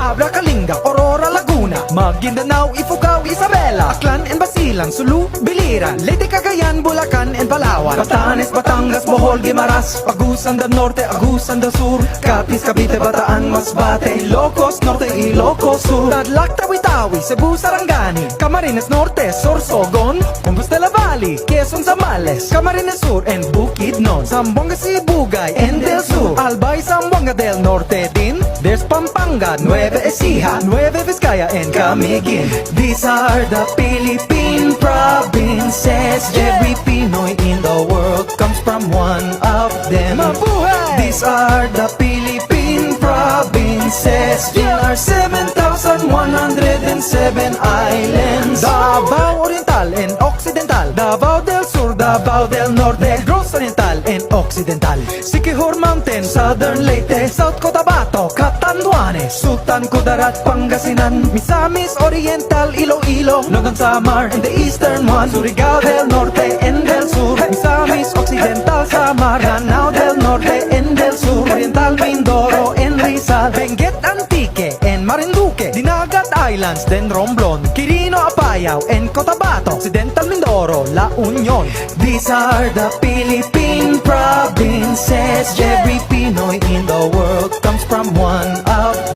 Abra, Kalinga, Aurora, Laguna, Maguindanao, Ifugao, Isabela, Aklan and Basilan, Sulu, Biliran, Leyte, Cagayan, Bulacan and Palawan, Batanes, Batangas, Bohol, Guimaras, Agusan del Norte, Agusan del Sur, Capiz, Cavite, Bataan, Masbate, Ilocos Norte, Ilocos Sur, Tadlac, Tawi-Tawi, Cebu, Sarangani, Camarines Norte, Sorsogon, Compostela Valley, Quezon, Zambales, Camarines Sur and Bukidnon, Zamboanga, Sibugay and Del Sur, Albay, Zamboanga del Norte din. There's Pampanga, Nueva Ecija, Nueva Vizcaya and Camiguin. These are the Philippine provinces. Every Pinoy in the world comes from one of them. Mabuhay! These are the Philippine provinces. There are 7,107 islands. Davao Oriental and Occidental, Davao del Sur, Davao del Norte, Negros Oriental and Occidental, Siquijor Mountain, Southern Leyte, South Cotabato, Catanduanes, Sultan Kudarat, Pangasinan, Misamis Oriental, Iloilo, Northern Samar and the Eastern one, Surigao del Norte and del Sur, Misamis Occidental, Samar, Lanao del Norte and del Sur, Oriental Mindoro and Rizal, Benguet Antique and Marinduque, Dinagat Islands, then Romblon, Quirino, Apayao and Cotabato, Occidental Mindoro, La Union. These are the Philippine provinces. Every Pinoy in the world comes from one